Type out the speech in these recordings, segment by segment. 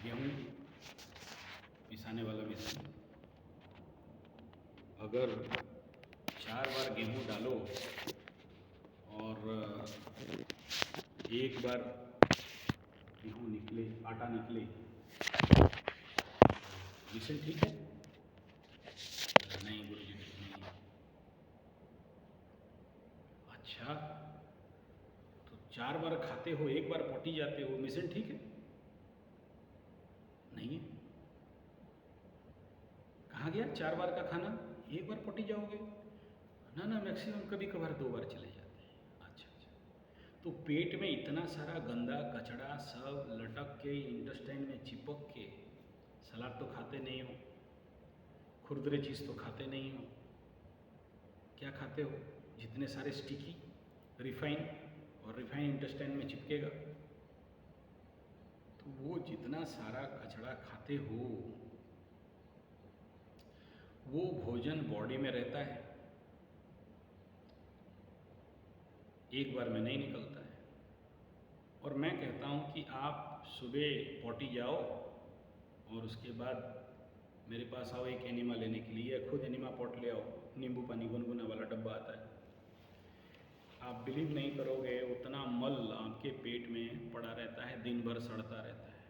गेहूँ पिसाने वाला मशीन। अगर 4 बार गेहूँ डालो और एक बार गेहूँ निकले, आटा निकले, मशीन ठीक है? नहीं गुरुजी ठीक नहीं है। अच्छा, तो 4 बार खाते हो, एक बार पटी जाते हो, मशीन ठीक है? नहीं है। कहाँ गया 4 बार का खाना? एक बार पटी जाओगे? ना मैक्सिमम कभी कभार 2 बार चले जाते हैं। अच्छा, तो पेट में इतना सारा गंदा कचड़ा सब लटक के इंटेस्टाइन में चिपक के, सलाद तो खाते नहीं हो, खुरदरे चीज़ तो खाते नहीं हो, क्या खाते हो? जितने सारे स्टिकी रिफाइन, और रिफाइन इंटेस्टाइन में चिपकेगा, तो वो जितना सारा कचड़ा खाते हो वो भोजन बॉडी में रहता है, एक बार में नहीं निकलता है। और मैं कहता हूँ कि आप सुबह पॉटी जाओ और उसके बाद मेरे पास आओ एक एनिमा लेने के लिए, या खुद एनिमा पॉट ले आओ, नींबू पानी गुनगुना वाला डब्बा आता है। आप बिलीव नहीं करोगे उतना मल आपके पेट में पड़ा रहता है, दिन भर सड़ता रहता है।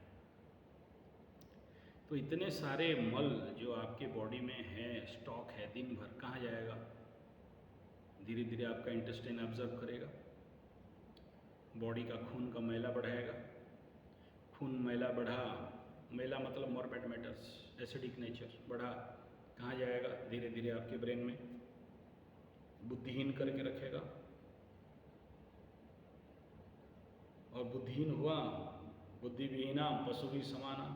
तो इतने सारे मल जो आपके बॉडी में है, स्टॉक है, दिन भर कहाँ जाएगा? धीरे धीरे आपका इंटेस्टाइन ऑब्जर्व करेगा, बॉडी का खून का मैला बढ़ाएगा। खून मैला बढ़ा, मैला मतलब मॉर्बिड मैटर्स, एसिडिक नेचर बढ़ा, कहाँ जाएगा? धीरे धीरे आपके ब्रेन में, बुद्धिहीन करके रखेगा। और बुद्धिहीन हुआ, बुद्धि विहीना पशु भी समाना।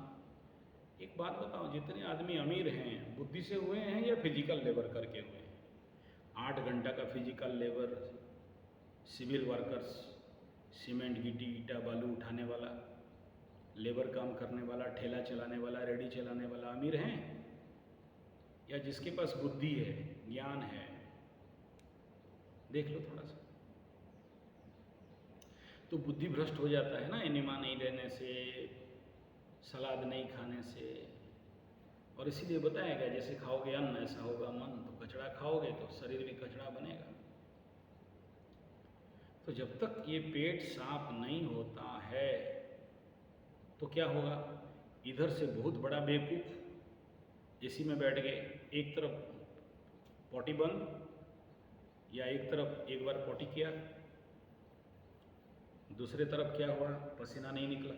एक बात बताओ, जितने आदमी अमीर हैं बुद्धि से हुए हैं या फिजिकल लेबर करके हुए हैं? 8 घंटा का physical labour, civil workers, cement गिट्टी ईटा बालू उठाने वाला, लेबर काम करने वाला, ठेला चलाने वाला, रेडी चलाने वाला अमीर हैं? या जिसके पास बुद्धि है, ज्ञान है? देख लो थोड़ा सा। तो बुद्धि भ्रष्ट हो जाता है ना एनिमा नहीं लेने से, सलाद नहीं खाने से। और इसीलिए बताया गया जैसे खाओगे अन्न ऐसा होगा मन, तो कचड़ा खाओगे तो शरीर भी कचड़ा बनेगा। तो जब तक ये पेट साफ नहीं होता है तो क्या होगा? इधर से बहुत बड़ा बेवकूफ़ एसी में बैठ गए, एक तरफ पॉटी बंद, या एक तरफ एक बार पॉटी किया, दूसरे तरफ क्या हुआ? पसीना नहीं निकला।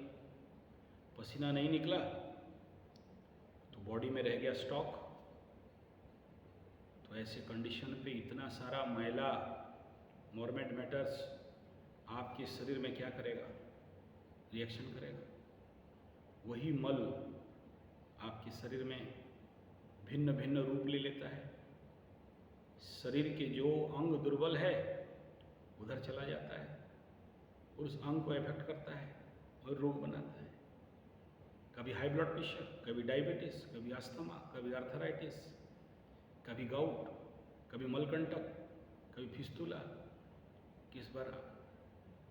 पसीना नहीं निकला तो बॉडी में रह गया स्टॉक। तो ऐसे कंडीशन पे इतना सारा मैला, मॉर्बिड मैटर्स आपके शरीर में क्या करेगा? रिएक्शन करेगा। वही मल आपके शरीर में भिन्न भिन्न रूप ले लेता है। शरीर के जो अंग दुर्बल है उधर चला जाता है और उस अंग को इफेक्ट करता है और रोग बनाता है। कभी हाई ब्लड प्रेशर, कभी डायबिटीज, कभी अस्थमा, कभी आर्थराइटिस, कभी गाउट, कभी मलकंटक, कभी फिस्तुला, किस बार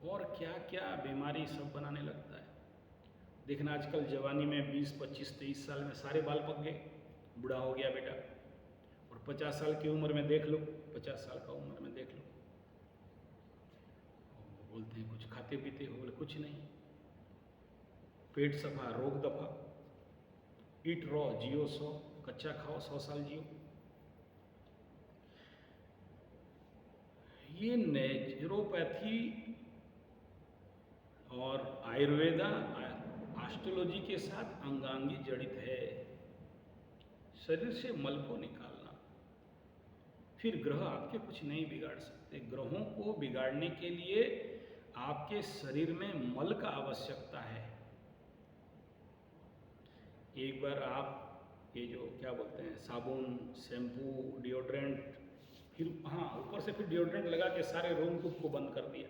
और क्या क्या बीमारी सब बनाने लगता है। देखना आजकल जवानी में 20, 25, 23 साल में सारे बाल पक गए, बूढ़ा हो गया बेटा। और 50 साल की उम्र में देख लो, 50 साल का उम्र में देख लो, बोलते हैं कुछ खाते पीते हो, बोले कुछ नहीं, पेट सफा रोग दफा। ईट रॉ जियो 100, कच्चा खाओ 100 साल जियो। ये नेचुरोपैथी और आयुर्वेदा, एस्ट्रोलॉजी के साथ अंगांगी जड़ित है। शरीर से मल को निकालना, फिर ग्रह आपके कुछ नहीं बिगाड़ सकते। ग्रहों को बिगाड़ने के लिए आपके शरीर में मल का आवश्यकता है। एक बार आप ये जो क्या बोलते हैं साबुन, शैम्पू, डिओड्रेंट, फिर हाँ ऊपर से फिर डिओड्रेंट लगा के सारे रूम को बंद कर दिया,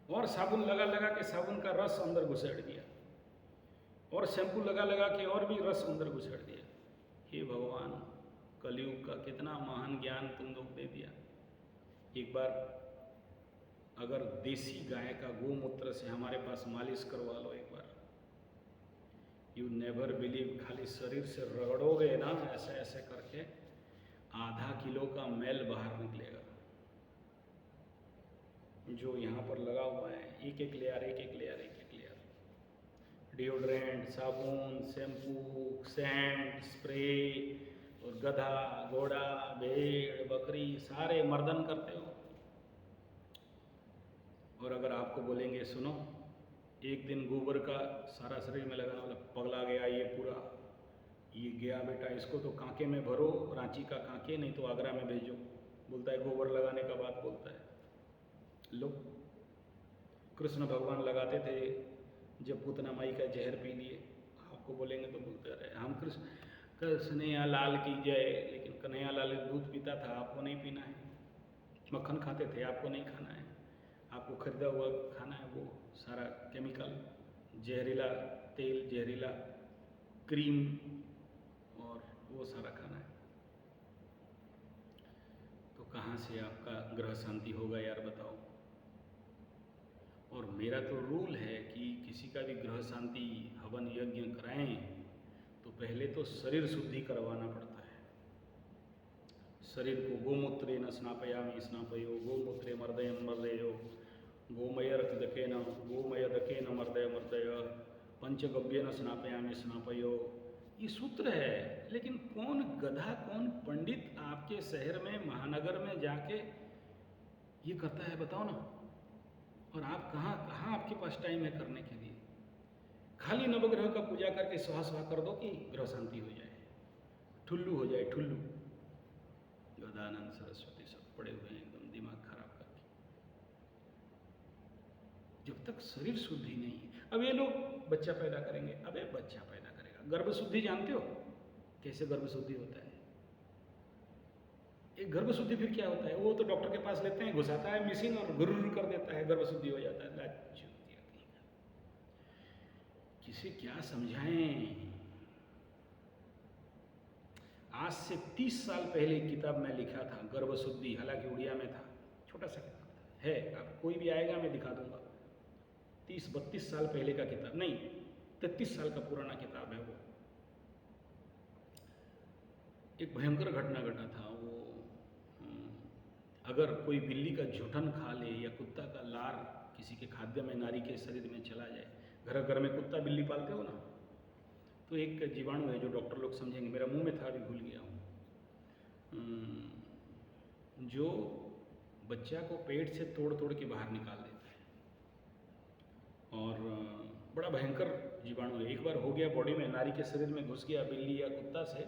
और साबुन लगा लगा के साबुन का रस अंदर घुसेड़ दिया, और शैम्पू लगा लगा के और भी रस अंदर घुसेड़ दिया। हे भगवान, कलयुग का कितना महान ज्ञान तुम लोग दे दिया। एक बार अगर देसी गाय का गोमूत्र से हमारे पास मालिश करवा लो एक बार, यू नेवर बिलीव, खाली शरीर से रगड़ोगे ना ऐसे ऐसे करके, आधा किलो का मैल बाहर निकलेगा। जो यहाँ पर लगा हुआ है, एक एक लेयर, एक एक लेयर, एक एक लेयर, डिओड्रेंट, साबुन, शैम्पू, सेंट, स्प्रे, और गधा, घोड़ा, भेड़, बकरी, सारे मर्दन करते हो। और अगर आपको बोलेंगे सुनो, एक दिन गोबर का सारा शरीर में लगाना, मतलब पगला गया ये पूरा, ये गया बेटा, इसको तो कांके में भरो, रांची का कांके, नहीं तो आगरा में भेजो। बोलता है गोबर लगाने का बात बोलता है। लो, कृष्ण भगवान लगाते थे जब पूतना माई का जहर पी लिए। आपको बोलेंगे तो बोलते रहे हम कन्हैया लाल की जय, लेकिन कन्हैया लाल दूध पीता था, आपको नहीं पीना है। मक्खन खाते थे, आपको नहीं खाना है। आपको खरीदा हुआ खाना है, वो सारा केमिकल, जहरीला तेल, जहरीला क्रीम, और वो सारा खाना है। तो कहाँ से आपका ग्रह शांति होगा यार, बताओ। और मेरा तो रूल है कि किसी का भी ग्रह शांति हवन यज्ञ कराएं तो पहले तो शरीर शुद्धि करवाना पड़ता है। शरीर को गोमूत्रे न स्नापयामि स्नापयो, गोमूत्रे मर्दय मर्दयो, गोमयदकेन मर्दय मर्दय, पंचगव्येन स्नापयामि स्नापयो। ये सूत्र है, लेकिन कौन गधा, कौन पंडित आपके शहर में, महानगर में जाके ये करता है, बताओ ना। और आप कहाँ आपके पास टाइम है करने के लिए। खाली नवग्रह का पूजा करके स्वाहा स्वाहा कर दो कि ग्रह शांति हो जाए, ठुल्लू हो जाए, ठुल्लू। गदानंद सरस्वती सब पड़े हुए हैं एकदम दिमाग खराब करके। जब तक शरीर शुद्धि नहीं है, अब ये लोग बच्चा पैदा करेंगे, अबे बच्चा पैदा करेगा, गर्भ शुद्धि जानते हो कैसे गर्भ शुद्धि होता है? एक गर्भ शुद्धि फिर क्या होता है? वो तो डॉक्टर के पास लेते हैं, घुसाता है मशीन और गुर्र कर देता है, गर्भ शुद्धि हो जाता है। किसे क्या समझाएं? आज से 30 साल पहले एक किताब मैं लिखा था, गर्भ शुद्धि, हालांकि उड़िया में था, छोटा सा किताब था, है, अब कोई भी आएगा मैं दिखा दूंगा। 30-32 साल पहले का किताब नहीं, 33 साल का पुराना किताब है वो। एक भयंकर घटना घटा था वो। अगर कोई बिल्ली का झुठन खा ले या कुत्ता का लार किसी के खाद्य में, नारी के शरीर में चला जाए, घर घर में कुत्ता बिल्ली पालते हो ना, तो एक जीवाणु है जो डॉक्टर लोग समझेंगे, मेरा मुंह में था अभी भूल गया हूँ, जो बच्चा को पेट से तोड़ तोड़ के बाहर निकाल देता है। और बड़ा भयंकर जीवाणु है। एक बार हो गया बॉडी में, नारी के शरीर में घुस गया बिल्ली या कुत्ता से,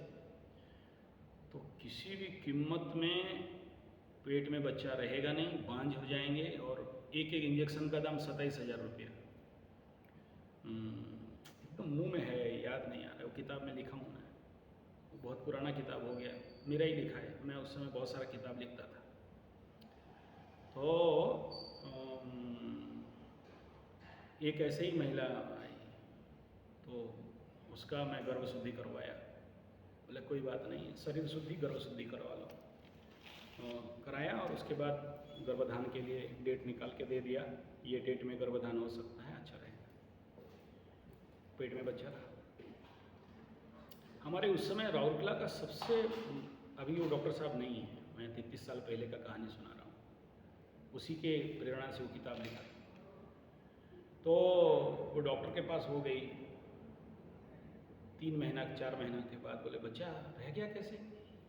तो किसी भी कीमत में पेट में बच्चा रहेगा नहीं, बांझ हो जाएंगे। और एक एक इंजेक्शन का दाम 27,000 रुपया। एकदम मुंह में है, याद नहीं आ रहा है, वो किताब में लिखा हूँ मैं, वो बहुत पुराना किताब हो गया, मेरा ही लिखा है, मैं उस समय बहुत सारा किताब लिखता था। तो एक ऐसे ही महिला आई, तो उसका मैं गर्भ शुद्धि करवाया। बोले कोई बात नहीं है, शरीर शुद्धि गर्भ शुद्धि करवा लो। कराया, और उसके बाद गर्भधान के लिए डेट निकाल के दे दिया, ये डेट में गर्भधान हो सकता है, अच्छा रहेगा। पेट में बच्चा रहा। हमारे उस समय राउरकेला का सबसे, अभी वो डॉक्टर साहब नहीं है, मैं 33 साल पहले का कहानी सुना रहा हूँ, उसी के प्रेरणा से वो किताब लिखा। तो वो डॉक्टर के पास हो गई, 3 महीना 4 महीना के बाद बोले बच्चा रह गया कैसे?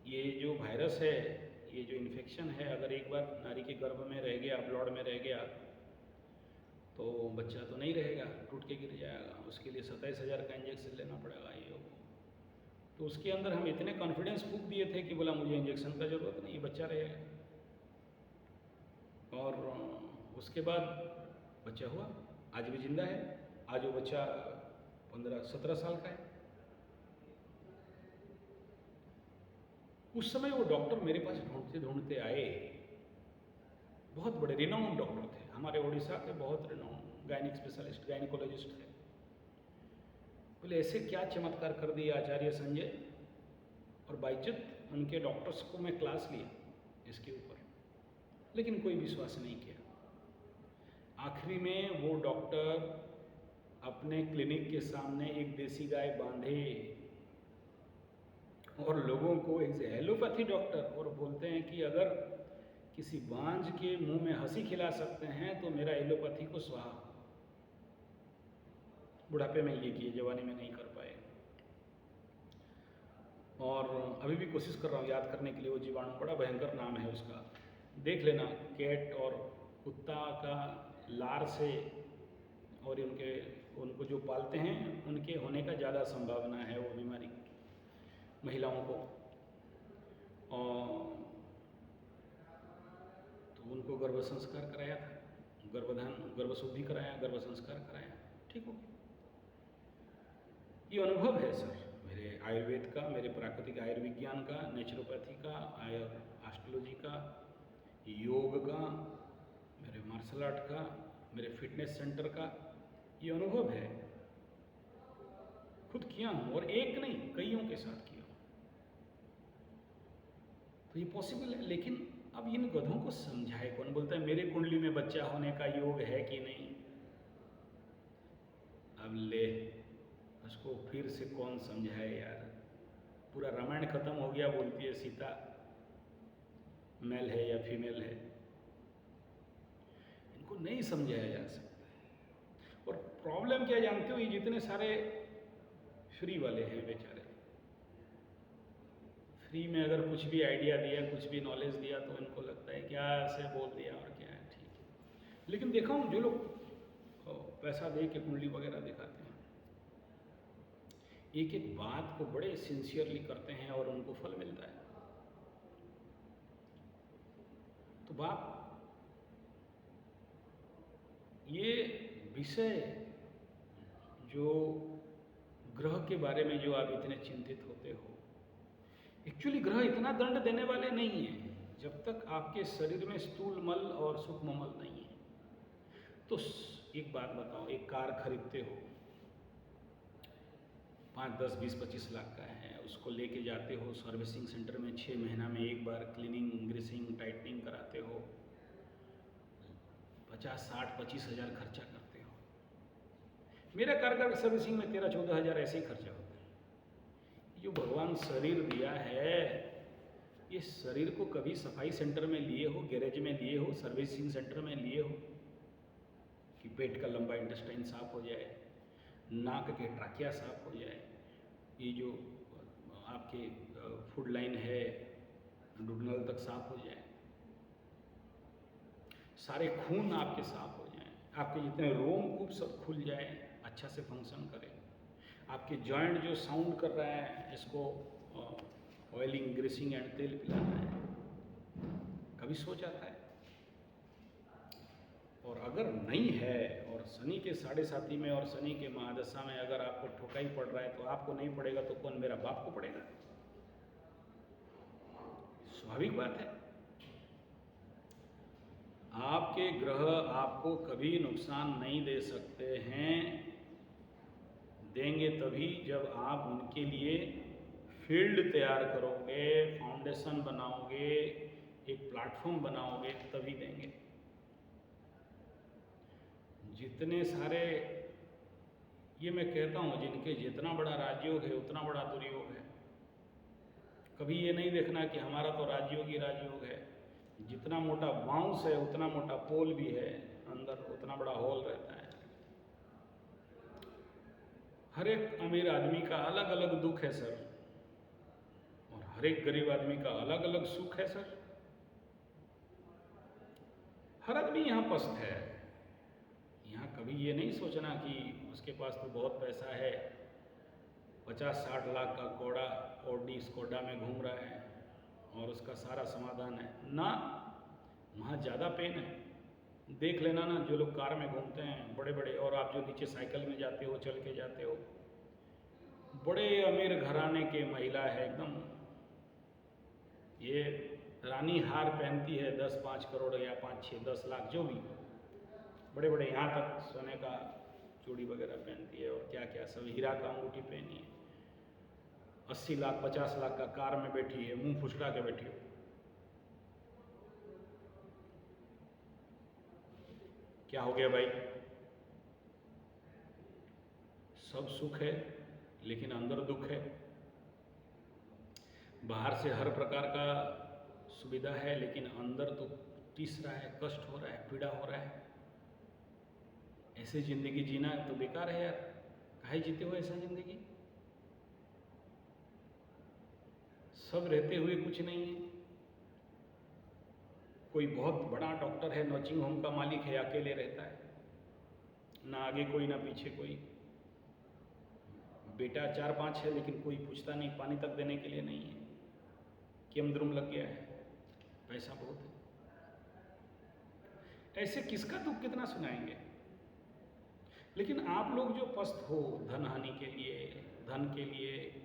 ये जो वायरस है, ये जो इन्फेक्शन है, अगर एक बार नारी के गर्भ में रह गया, ब्लड में रह गया, तो बच्चा तो नहीं रहेगा, टूट के गिर जाएगा, उसके लिए 27,000 का इंजेक्शन लेना पड़ेगा ये वो। तो उसके अंदर हम इतने कॉन्फिडेंस फूंक दिए थे कि बोला मुझे इंजेक्शन का ज़रूरत नहीं, बच्चा रहेगा। और उसके बाद बच्चा हुआ, आज भी जिंदा है। आज वो बच्चा 15-17 साल का है। उस समय वो डॉक्टर मेरे पास ढूंढते ढूंढते आए, बहुत बड़े रिनाउंड डॉक्टर थे, हमारे उड़ीसा के बहुत रिनाउंड गायनिक स्पेशलिस्ट, गायनिकोलॉजिस्ट थे। बोले ऐसे क्या चमत्कार कर दिया आचार्य संजय, और बाइज्जत उनके डॉक्टर्स को मैं क्लास लिया इसके ऊपर, लेकिन कोई विश्वास नहीं किया। आखिरी में वो डॉक्टर अपने क्लिनिक के सामने एक देसी गाय बांधे और लोगों को इज एलोपैथी डॉक्टर, और बोलते हैं कि अगर किसी बांझ के मुंह में हंसी खिला सकते हैं तो मेरा एलोपैथी को स्वाहा। बुढ़ापे में ये किए, जवानी में नहीं कर पाए। और अभी भी कोशिश कर रहा हूँ याद करने के लिए वो जीवाणु, बड़ा भयंकर नाम है उसका, देख लेना। कैट और कुत्ता का लार से, और उनको जो पालते हैं उनके होने का ज़्यादा संभावना है वो बीमारी महिलाओं को। और तो उनको गर्भ संस्कार कराया था, गर्भ शुद्धि कराया, गर्भ संस्कार कराया, ठीक हो गया। ये अनुभव है सर मेरे आयुर्वेद का, मेरे प्राकृतिक आयुर्विज्ञान का, नेचुरोपैथी का, एस्ट्रोलॉजी का, योग का, मेरे मार्शल आर्ट का, मेरे फिटनेस सेंटर का, ये अनुभव है। खुद किया हूँ, और एक नहीं कईयों के साथ किया हूँ। तो ये पॉसिबल है, लेकिन अब इन गधों को समझाए कौन? बोलता है मेरे कुंडली में बच्चा होने का योग है कि नहीं। अब ले उसको फिर से कौन समझाए यार? पूरा रामायण खत्म हो गया, बोलती है सीता मेल है या फीमेल है। इनको नहीं समझाया जा सकता। और प्रॉब्लम क्या जानते हो? ये जितने सारे फ्री वाले हैं बेचारे, फ्री में अगर कुछ भी आइडिया दिया, कुछ भी नॉलेज दिया, तो इनको लगता है क्या ऐसे बोल दिया और क्या है, ठीक है। लेकिन देखा हूँ जो लोग पैसा दे के कुंडली वगैरह दिखाते हैं, एक एक बात को बड़े सिंसियरली करते हैं और उनको फल मिलता है। तो बाप, ये विषय जो ग्रह के बारे में जो आप इतने चिंतित होते हो, एक्चुअली ग्रह इतना दंड देने वाले नहीं हैं जब तक आपके शरीर में स्थूल मल और सूक्ष्म मल नहीं है। तो एक बात बताओ, एक कार खरीदते हो, 5, 10, 20, 25 लाख का है, उसको लेके जाते हो सर्विसिंग सेंटर में, 6 महीना में एक बार क्लीनिंग, ग्रीसिंग, टाइटनिंग कराते हो, 50, 60, 25 हज़ार खर्चा करते हो। मेरा कार का सर्विसिंग में 13, 14 हज़ार ऐसे ही खर्चा होता है। जो भगवान शरीर दिया है, ये शरीर को कभी सफाई सेंटर में लिए हो, गैरेज में लिए हो, सर्विसिंग सेंटर में लिए हो कि पेट का लंबा इंटेस्टाइन साफ हो जाए, नाक के ट्राकिया साफ हो जाए, ये जो आपके फूड लाइन है डुडनल तक साफ हो जाए, सारे खून आपके साफ हो जाएं, आपके जितने रोमकूप सब खुल जाए, अच्छा से फंक्शन करें, आपके जॉइंट जो साउंड कर रहा है, इसको ऑयलिंग, ग्रीसिंग एंड तेल पिलाना है। कभी सोच आता है? और अगर नहीं है, और शनि के 7.5 में और शनि के महादशा में अगर आपको ठोकाई पड़ रहा है, तो आपको नहीं पड़ेगा तो कौन, मेरा बाप को पड़ेगा? स्वाभाविक बात है। आपके ग्रह आपको कभी नुकसान नहीं दे सकते हैं। देंगे तभी जब आप उनके लिए फील्ड तैयार करोगे, फाउंडेशन बनाओगे, एक प्लेटफॉर्म बनाओगे, तभी देंगे। जितने सारे, ये मैं कहता हूँ, जिनके जितना बड़ा राजयोग है उतना बड़ा दुर्योग है। कभी ये नहीं देखना कि हमारा तो राजयोग ही राजयोग है। जितना मोटा बाउंस है उतना मोटा पोल भी है, अंदर उतना बड़ा होल रहता है। हर एक अमीर आदमी का अलग अलग दुख है सर, और हर एक गरीब आदमी का अलग अलग सुख है सर। हर आदमी यहाँ पस्त है। यहाँ कभी ये नहीं सोचना कि उसके पास तो बहुत पैसा है, 50-60 लाख का कोड़ा ऑडी स्कोडा में घूम रहा है और उसका सारा समाधान है ना। वहाँ ज़्यादा पेन है। देख लेना ना, जो लोग कार में घूमते हैं बड़े बड़े, और आप जो नीचे साइकिल में जाते हो, चल के जाते हो, बड़े अमीर घराने के महिला है एकदम, ये रानी हार पहनती है 10-5 करोड़ या 5-6-10 लाख, जो भी बड़े बड़े, यहाँ तक सोने का चूड़ी वगैरह पहनती है, और क्या क्या सब हीरा का अंगूठी पहनी है। 80 लाख 50 लाख का कार में बैठी है, मुंह फुसला के बैठी हो। क्या हो गया भाई? सब सुख है लेकिन अंदर दुख है। बाहर से हर प्रकार का सुविधा है लेकिन अंदर तो टीस रहा है, कष्ट हो रहा है, पीड़ा हो रहा है। ऐसे जिंदगी जीना तो बेकार है यार, काहे जीते हो ऐसा जिंदगी? सब रहते हुए कुछ नहीं है। कोई बहुत बड़ा डॉक्टर है, नर्सिंग होम का मालिक है, अकेले रहता है, ना आगे कोई ना पीछे कोई। बेटा 4-5 है लेकिन कोई पूछता नहीं, पानी तक देने के लिए नहीं है, केमद्रुम लग गया है, पैसा बहुत है। ऐसे किसका दुख कितना सुनाएंगे? लेकिन आप लोग जो पस्त हो धन हानि के लिए, धन के लिए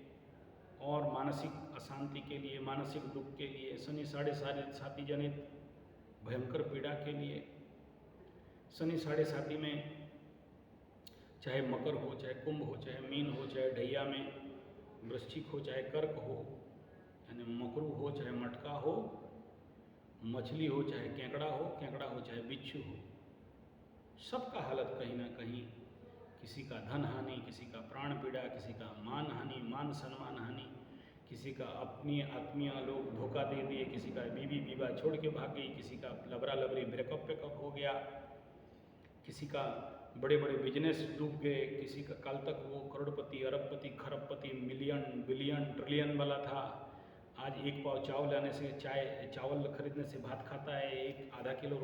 और मानसिक अशांति के लिए, मानसिक दुख के लिए, शनि साढ़े साती जनित भयंकर पीड़ा के लिए, शनि साढ़े साती में चाहे मकर हो, चाहे कुंभ हो, चाहे मीन हो, चाहे ढैया में वृश्चिक हो, चाहे कर्क हो, यानी मकरू हो, चाहे मटका हो, मछली हो, चाहे केकड़ा हो, चाहे बिच्छू हो, सबका हालत कहीं ना कहीं, किसी का धन हानि, किसी का प्राण पीड़ा, किसी का मान हानि, मान सम्मान हानि, किसी का अपनी आत्मीय लोग धोखा दे दिए, किसी का बीवी विवाह छोड़ के भाग गई, किसी का लबरा लबरी ब्रेकअप पेकअप हो गया, किसी का बड़े बड़े बिजनेस डूब गए, किसी का कल तक वो करोड़पति, अरबपति, खरबपति, मिलियन बिलियन ट्रिलियन वाला था, आज एक पाव चावल लाने से चावल खरीदने से भात खाता है, एक आधा किलो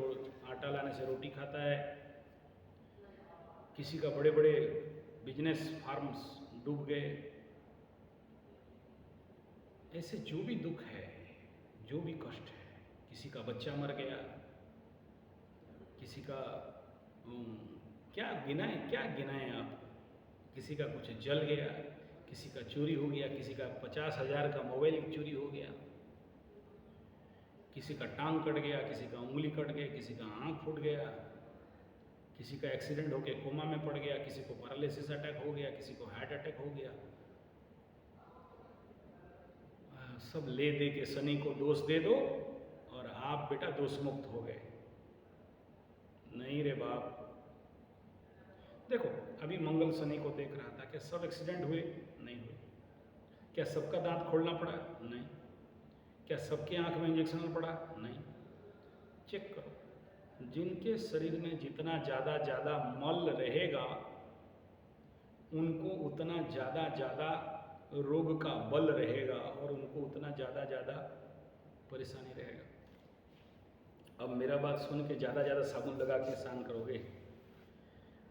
आटा लाने से रोटी खाता है। किसी का बड़े बड़े बिजनेस फार्म्स डूब गए। ऐसे जो भी दुख है, जो भी कष्ट है, किसी का बच्चा मर गया, किसी का क्या गिनाएं आप, किसी का कुछ जल गया, किसी का चोरी हो गया, किसी का 50,000 का मोबाइल चोरी हो गया, किसी का टांग कट गया, किसी का उंगली कट गया, किसी का आँख फूट गया, किसी का एक्सीडेंट होकर कोमा में पड़ गया, किसी को पैरालिसिस अटैक हो गया, किसी को हार्ट अटैक हो गया। सब ले दे के शनि को दोष दे दो और आप बेटा दोष मुक्त हो गए। नहीं रे बाप। देखो अभी मंगल शनि को देख रहा था, क्या सब एक्सीडेंट हुए? नहीं हुए। क्या सबका दांत खोलना पड़ा? नहीं। क्या सबके आंख में इंजेक्शन पड़ा? नहीं। चेक करो, जिनके शरीर में जितना ज़्यादा मल रहेगा उनको उतना ज़्यादा रोग का बल रहेगा और उनको उतना ज़्यादा परेशानी रहेगा। अब मेरा बात सुन के ज़्यादा साबुन लगा के स्नान करोगे?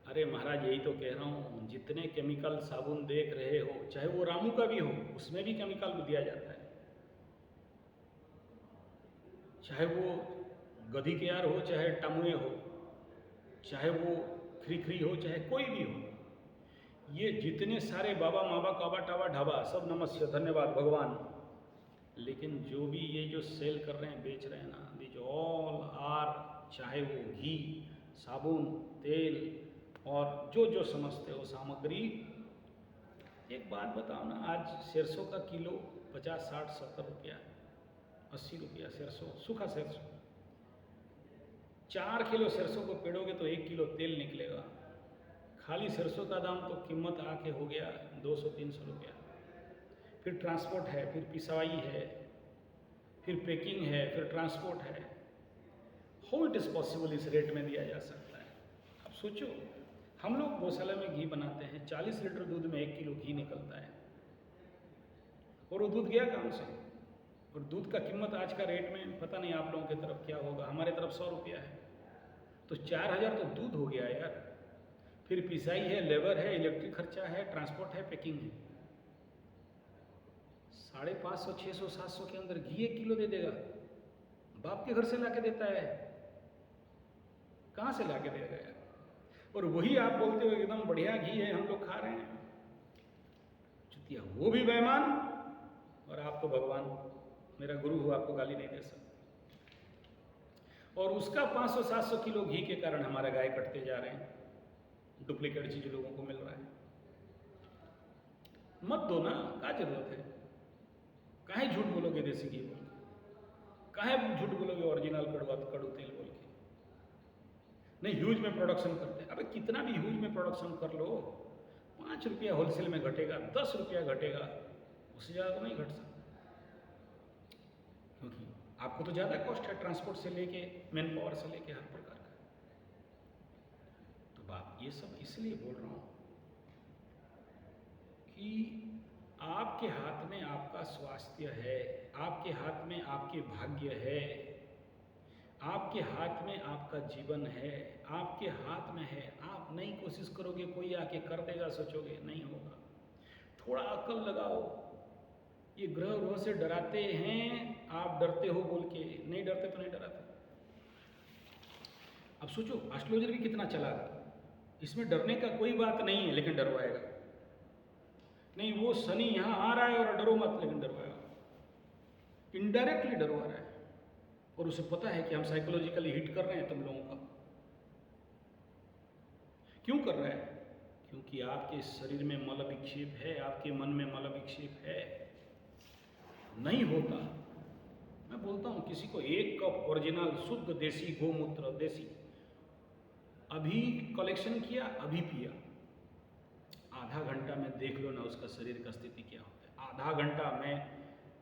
अरे महाराज यही तो कह रहा हूँ, जितने केमिकल साबुन देख रहे हो, चाहे वो रामू का भी हो, उसमें भी केमिकल दिया जाता है, चाहे वो गधी के यार हो, चाहे टमुए हो, चाहे वो खरी हो, चाहे कोई भी हो, ये जितने सारे बाबा माबा काबा टाबा ढाबा सब नमस्ते धन्यवाद भगवान, लेकिन जो भी ये जो सेल कर रहे हैं, बेच रहे हैं ना, दिस ऑल आर, चाहे वो घी, साबुन, तेल और जो समझते हो सामग्री। एक बात बताओ ना, आज सरसों का किलो 50, 60, 70 रुपया, 80 रुपया सरसों, सूखा सरसों। 4 किलो सरसों को पेड़ोगे तो 1 किलो तेल निकलेगा। खाली सरसों का दाम तो कीमत आके हो गया 200-300 रुपया। फिर ट्रांसपोर्ट है, फिर पिसाई है, फिर पैकिंग है, फिर ट्रांसपोर्ट है। हाउ इट इज़ पॉसिबल इस रेट में दिया जा सकता है? अब सोचो, हम लोग गौशाला में घी बनाते हैं, 40 लीटर दूध में 1 किलो घी निकलता है, और वो दूध गया कहाँ से? और दूध का कीमत आज का रेट में पता नहीं आप लोगों की तरफ क्या होगा, हमारे तरफ 100 रुपया है, तो 4000 तो दूध हो गया यार। फिर पिसाई है, लेबर है, इलेक्ट्रिक खर्चा है, ट्रांसपोर्ट है, पैकिंग है। 550, 600, 700 के अंदर घी 1 किलो दे देगा? बाप के घर से लाके देता है, कहाँ से लाके देगा यार? और वही आप बोलते हो एकदम बढ़िया घी है, हम लोग खा रहे हैं। चुतिया, वो भी बेईमान और आप तो भगवान, मेरा गुरु हो, आपको गाली नहीं दे सकता। और उसका 500-700 किलो घी के कारण हमारे गाय कटते जा रहे हैं, डुप्लीकेट चीज लोगों को मिल रहा है। मत दो ना, क्या जरूरत है? काहे झूठ बोलोगे देसी घी बोल के? काहे झूठ बोलोगे ओरिजिनल कड़ू तेल बोल के? नहीं ह्यूज में प्रोडक्शन करते हैं। अबे कितना भी ह्यूज में प्रोडक्शन कर लो, 5 रुपया होलसेल में घटेगा, 10 रुपया घटेगा, उससे ज़्यादा तो नहीं घट सकता, क्योंकि आपको तो ज़्यादा कॉस्ट है ट्रांसपोर्ट से लेके, मैन पावर से लेके, हर प्रकार का। तो बात ये सब इसलिए बोल रहा हूँ कि आपके हाथ में आपका स्वास्थ्य है, आपके हाथ में आपके भाग्य है, आपके हाथ में आपका जीवन है, आपके हाथ में है। आप नहीं कोशिश करोगे कोई आके कर देगा सोचोगे, नहीं होगा। थोड़ा अक्ल लगाओ। ये ग्रह से डराते हैं, आप डरते हो बोल के, नहीं डरते तो नहीं डराते। अब सोचो एस्ट्रोलॉजर भी कितना चला, इसमें डरने का कोई बात नहीं है, लेकिन डरवाएगा। नहीं वो शनि यहाँ आ रहा है और डरो मत, लेकिन डरवाएगा, इनडायरेक्टली डरवा रहा है, और उसे पता है कि हम साइकोलॉजिकली हिट कर रहे हैं तुम लोगों का। क्यों कर रहा है? क्योंकि आपके शरीर में मल विक्षेप है, आपके मन में मल विक्षेप है। नहीं होता, मैं बोलता हूं किसी को 1 कप ओरिजिनल शुद्ध देसी गोमूत्र, देसी अभी कलेक्शन किया, अभी पिया, आधा घंटा में देख लो ना उसका शरीर का स्थिति क्या होता है। आधा घंटा, मैं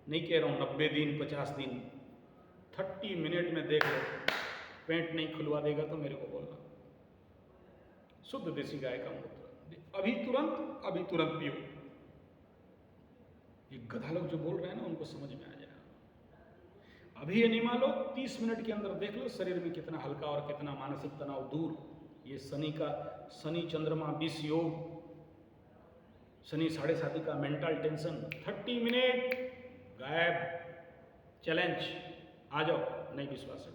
नहीं कह रहा हूँ 90 दिन 50 दिन, 30 मिनट में देख लो, पेट नहीं खुलवा देगा तो मेरे को बोलना। शुद्ध देसी गाय का मूत्र, अभी तुरंत पियो। ये गधा लोग जो बोल रहे हैं ना, उनको समझ में आ जाएगा। अभी एनिमा लो, 30 मिनट के अंदर देख लो शरीर में कितना हल्का और कितना मानसिक तनाव दूर। ये शनि चंद्रमा 20 योग, शनि 7.5 का मेंटल टेंशन, 30 मिनट गायब। चैलेंज, आ जाओ, नहीं विश्वास है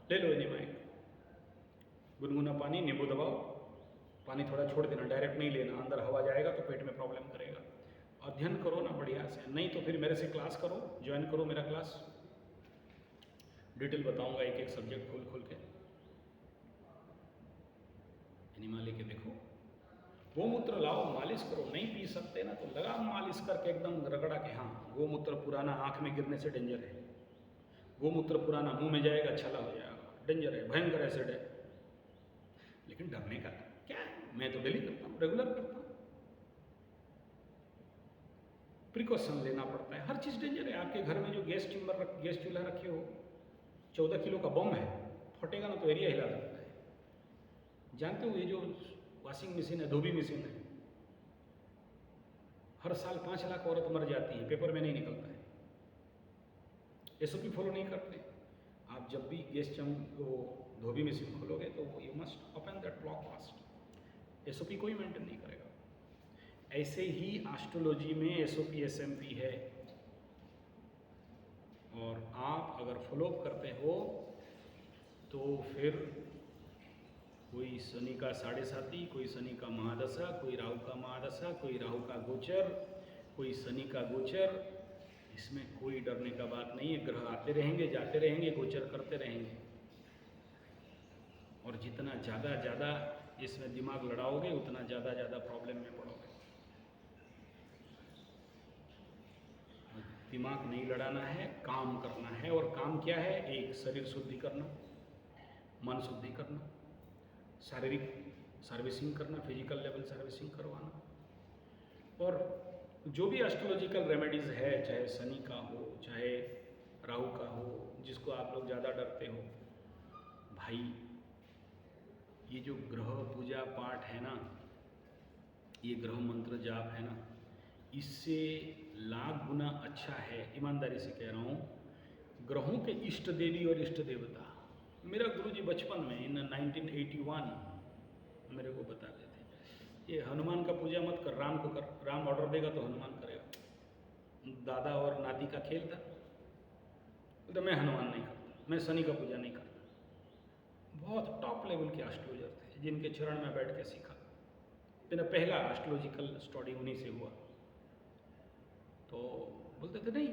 ले लो एनिमा एक, गुनगुना पानी, नींबू दबाओ, पानी थोड़ा छोड़ देना, डायरेक्ट नहीं लेना, अंदर हवा जाएगा तो पेट में प्रॉब्लम करेगा। अध्ययन करो ना बढ़िया से, नहीं तो फिर मेरे से क्लास करो, ज्वाइन करो मेरा क्लास, डिटेल बताऊंगा एक एक सब्जेक्ट खोल के। एनिमा लेके देखो, गोमूत्र लाओ, मालिश करो, नहीं पी सकते ना तो लगा मालिश करके एकदम रगड़ा के। हाँ, गोमूत्र पुराना आंख में गिरने से डेंजर है, गोमूत्र पुराना मुंह में जाएगा, छाला हो जाएगा, डेंजर है, भयंकर एसिड है। लेकिन डरने का क्या है, मैं तो डेली करता हूँ, रेगुलर करता हूँ। प्रिकॉशन लेना पड़ता है, हर चीज़ डेंजर है। आपके घर में जो गैस चूल्हा रखे हो, 14 किलो का बम है, फटेगा ना तो एरिया हिला सकता है। जानते हो ये जो वॉशिंग मशीन है, धोबी मशीन है, हर साल 5 लाख औरत मर जाती है, पेपर में नहीं निकलता है। SOP फॉलो नहीं करते। आप जब भी वो धोबी मशीन खोलोगे तो you must open that block fast. SOP कोई मेंटेन नहीं करेगा। ऐसे ही एस्ट्रोलॉजी में SOP SMP है, और आप अगर फॉलो करते हो तो फिर कोई शनि का 7.5, कोई शनि का महादशा, कोई राहु का महादशा, कोई राहु का गोचर, कोई शनि का गोचर, इसमें कोई डरने का बात नहीं है। ग्रह आते रहेंगे, जाते रहेंगे, गोचर करते रहेंगे, और जितना ज़्यादा इसमें दिमाग लड़ाओगे उतना ज़्यादा प्रॉब्लम में पड़ोगे। दिमाग नहीं लड़ाना है, काम करना है। और काम क्या है? एक, शरीर शुद्धि करना, मन शुद्धि करना, शारीरिक सर्विसिंग करना, फिजिकल लेवल सर्विसिंग करवाना, और जो भी एस्ट्रोलॉजिकल रेमेडीज़ है, चाहे शनि का हो, चाहे राहु का हो, जिसको आप लोग ज़्यादा डरते हो, भाई ये जो ग्रह पूजा पाठ है ना, ये ग्रह मंत्र जाप है ना, इससे लाख गुना अच्छा है। ईमानदारी से कह रहा हूँ, ग्रहों के इष्ट देवी और इष्ट देवता, मेरा गुरुजी बचपन में इन 1981 मेरे को बताते थे, ये हनुमान का पूजा मत कर, राम को कर, राम ऑर्डर देगा तो हनुमान करेगा। दादा और नाती का खेल था, तो मैं हनुमान नहीं करता, मैं शनि का पूजा नहीं करता। बहुत टॉप लेवल के एस्ट्रोलॉजर थे जिनके चरण में बैठ के सीखा। मेरा पहला एस्ट्रोलॉजिकल स्टडी उन्हीं से हुआ। तो बोलते थे नहीं,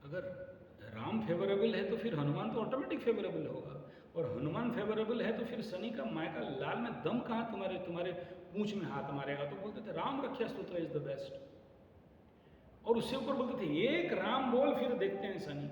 अगर राम फेवरेबल है तो फिर हनुमान तो ऑटोमेटिक फेवरेबल होगा, और हनुमान फेवरेबल है तो फिर शनि का माय का लाल में दम कहाँ तुम्हारे पूंछ में हाथ मारेगा। तो बोलते थे राम रक्षा स्तोत्र इज द बेस्ट, और उससे ऊपर बोलते थे एक राम बोल फिर देखते हैं शनि।